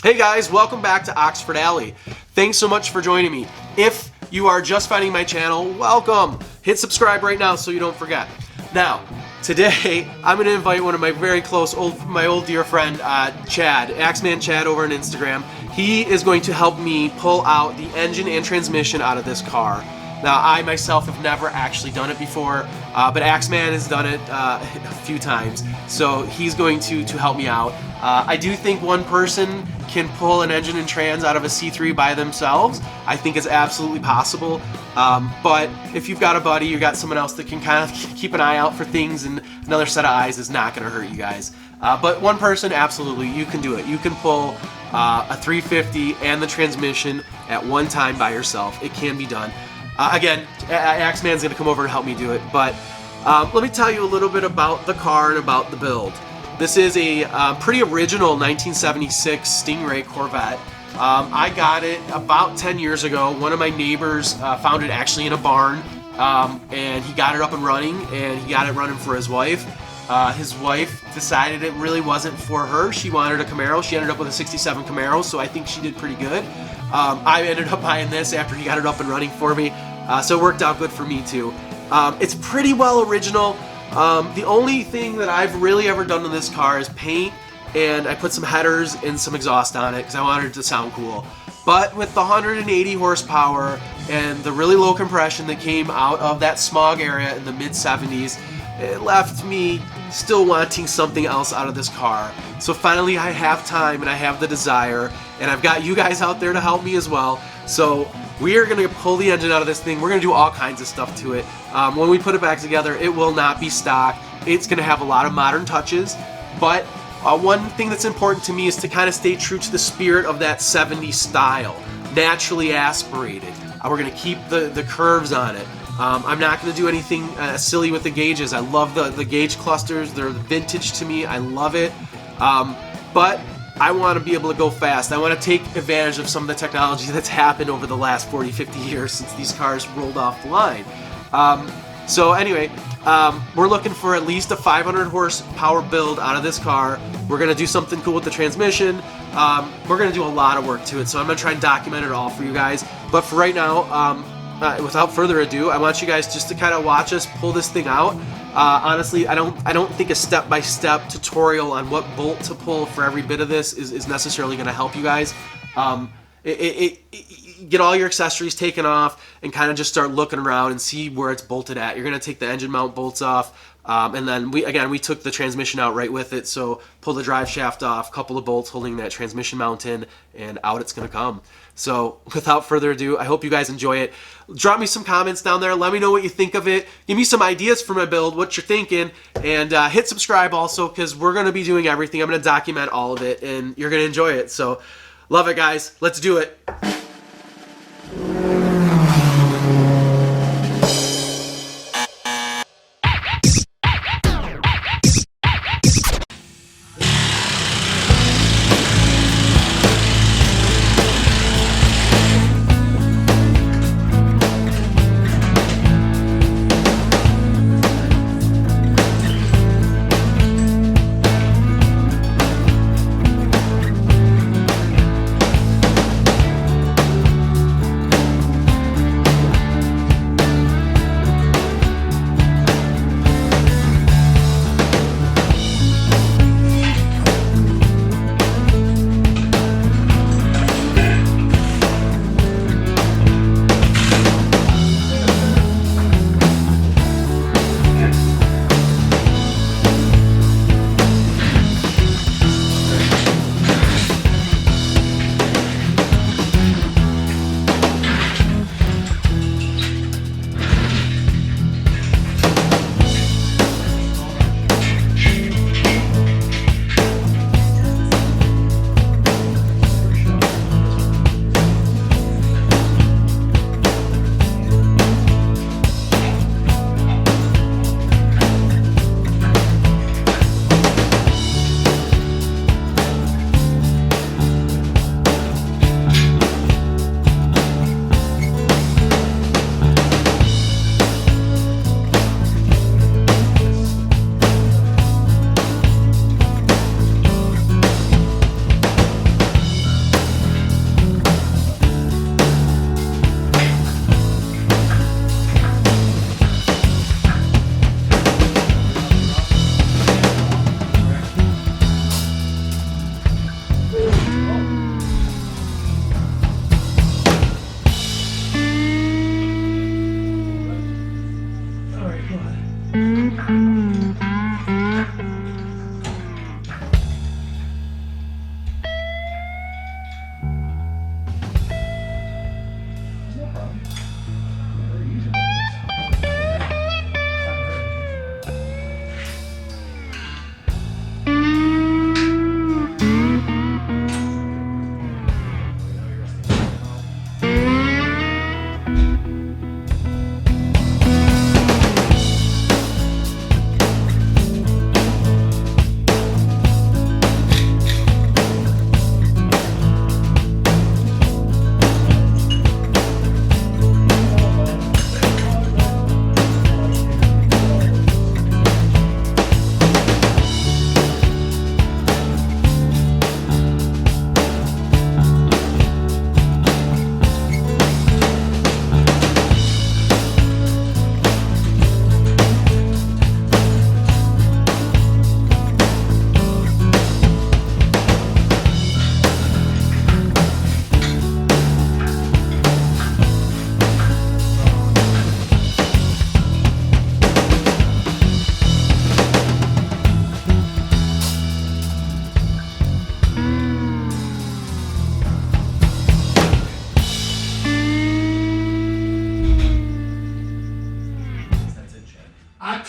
Hey guys, welcome back to Oxford Alley. Thanks so much for joining me. If you are just finding my channel, welcome. Hit subscribe right now so you don't forget. Now, today I'm going to invite one of my very close, my old dear friend, Chad, AXEMANCHAD over on Instagram. He is going to help me pull out the engine and transmission out of this car. Now, I myself have never actually done it before, but Axeman has done it a few times, so he's going to help me out. I do think one person can pull an engine and trans out of a C3 by themselves. I think it's absolutely possible, but if you've got a buddy, you've got someone else that can kind of keep an eye out for things, and another set of eyes is not going to hurt you guys. But one person, absolutely, you can do it. You can pull a 350 and the transmission at one time by yourself. It can be done. Again, Axeman's going to come over and help me do it, but let me tell you a little bit about the car and about the build. This is a pretty original 1976 Stingray Corvette. I got it about 10 years ago. One of my neighbors found it actually in a barn, and he got it up and running, and he got it running for his wife. His wife decided it really wasn't for her. She wanted a Camaro. She ended up with a 67 Camaro, so I think she did pretty good. I ended up buying this after he got it up and running for me, so it worked out good for me too. It's pretty well original. The only thing that I've really ever done to this car is paint, and I put some headers and some exhaust on it because I wanted it to sound cool. But with the 180 horsepower and the really low compression that came out of that smog area in the mid-70s, it left me still wanting something else out of this car. So finally I have time and I have the desire, and I've got you guys out there to help me as well. So we are going to pull the engine out of this thing. We're going to do all kinds of stuff to it. When we put it back together, it will not be stock. It's going to have a lot of modern touches, but one thing that's important to me is to kind of stay true to the spirit of that 70s style, naturally aspirated. We're going to keep the curves on it. I'm not going to do anything silly with the gauges. I love the gauge clusters. They're vintage to me. I love it. But I want to be able to go fast. I want to take advantage of some of the technology that's happened over the last 40, 50 years since these cars rolled off the line. So anyway, we're looking for at least a 500 horsepower build out of this car. We're going to do something cool with the transmission. We're going to do a lot of work to it, so I'm going to try and document it all for you guys. But for right now, without further ado, I want you guys just to kind of watch us pull this thing out. Honestly, I don't think a step-by-step tutorial on what bolt to pull for every bit of this is necessarily going to help you guys. Get all your accessories taken off and kind of just start looking around and see where it's bolted at. You're going to take the engine mount bolts off, and then we took the transmission out right with it, so pull the drive shaft off, couple of bolts holding that transmission mount in, and out it's going to come. So without further ado, I hope you guys enjoy it. Drop me some comments down there. Let me know what you think of it. Give me some ideas for my build, what you're thinking, and hit subscribe also, because we're going to be doing everything. I'm going to document all of it, and you're going to enjoy it. So love it, guys. Let's do it.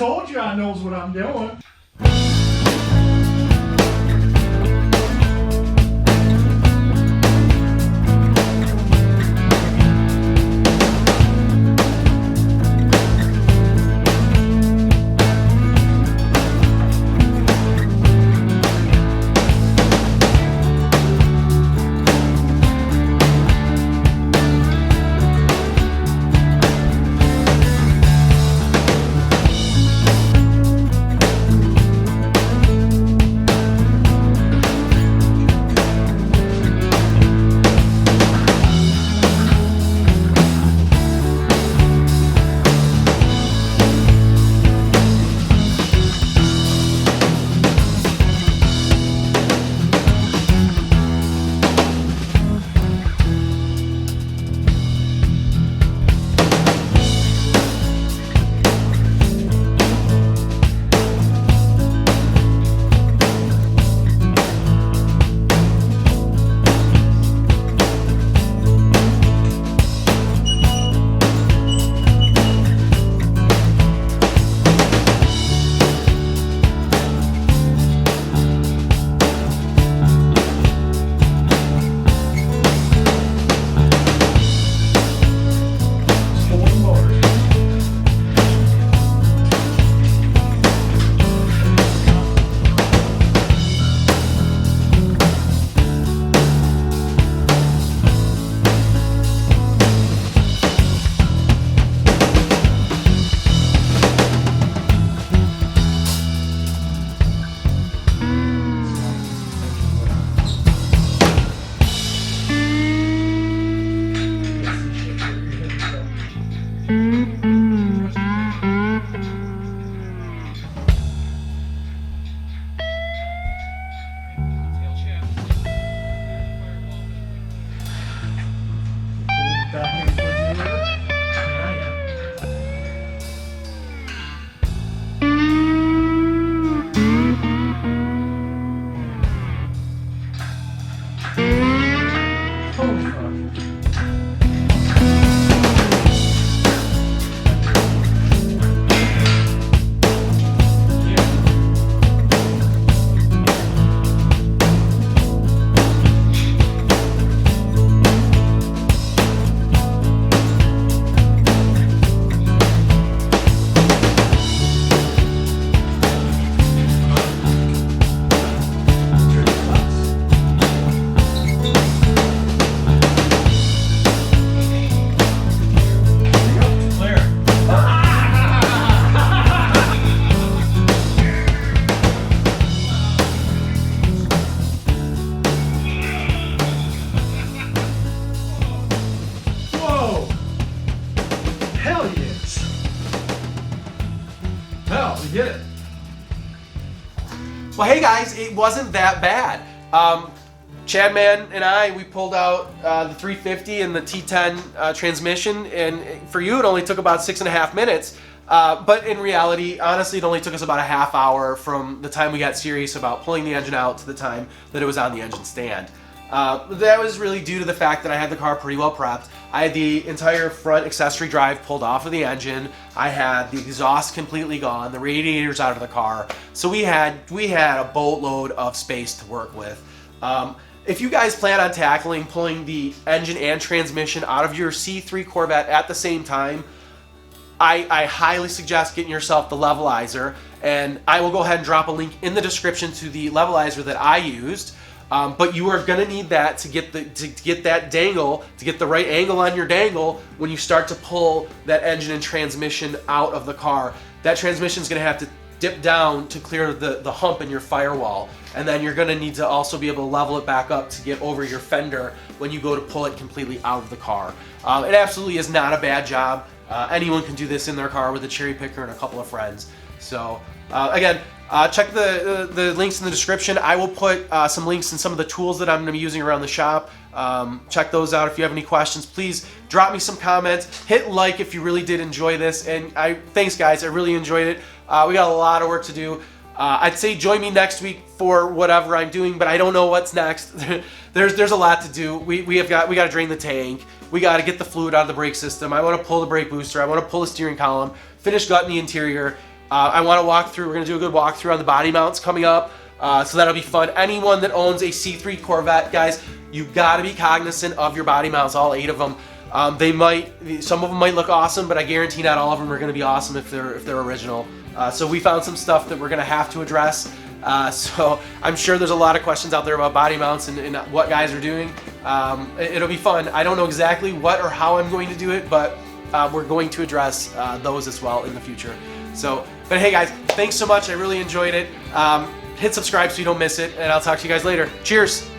told you I knows what I'm doing. Get it. Well, hey guys, it wasn't that bad. Chadman and I, we pulled out the 350 and the T10 transmission, and for you it only took about 6.5 minutes. But in reality, honestly, it only took us about a half hour from the time we got serious about pulling the engine out to the time that it was on the engine stand. That was really due to the fact that I had the car pretty well prepped. I had the entire front accessory drive pulled off of the engine. I had the exhaust completely gone, the radiators out of the car. So we had a boatload of space to work with. If you guys plan on pulling the engine and transmission out of your C3 Corvette at the same time, I highly suggest getting yourself the levelizer, and I will go ahead and drop a link in the description to the levelizer that I used. But you are gonna need that to get that dangle, to get the right angle on your dangle when you start to pull that engine and transmission out of the car. That transmission is gonna have to dip down to clear the hump in your firewall, and then you're gonna need to also be able to level it back up to get over your fender when you go to pull it completely out of the car. It absolutely is not a bad job. Anyone can do this in their car with a cherry picker and a couple of friends. So again, check the links in the description. I will put some links in some of the tools that I'm going to be using around the shop. Check those out. If you have any questions, please drop me some comments. Hit like if you really did enjoy this. And thanks guys, I really enjoyed it. We got a lot of work to do. I'd say join me next week for whatever I'm doing, but I don't know what's next. There's a lot to do. We got to drain the tank. We got to get the fluid out of the brake system. I want to pull the brake booster. I want to pull the steering column. Finish gutting the interior. I want to walk through. We're going to do a good walkthrough on the body mounts coming up. So that'll be fun. Anyone that owns a C3 Corvette, guys, you got to be cognizant of your body mounts, all 8 of them. Some of them might look awesome, but I guarantee not all of them are going to be awesome if they're original. So we found some stuff that we're going to have to address. So I'm sure there's a lot of questions out there about body mounts and what guys are doing. It'll be fun. I don't know exactly what or how I'm going to do it, but we're going to address those as well in the future. So, but hey guys, thanks so much. I really enjoyed it. Hit subscribe so you don't miss it, and I'll talk to you guys later. Cheers!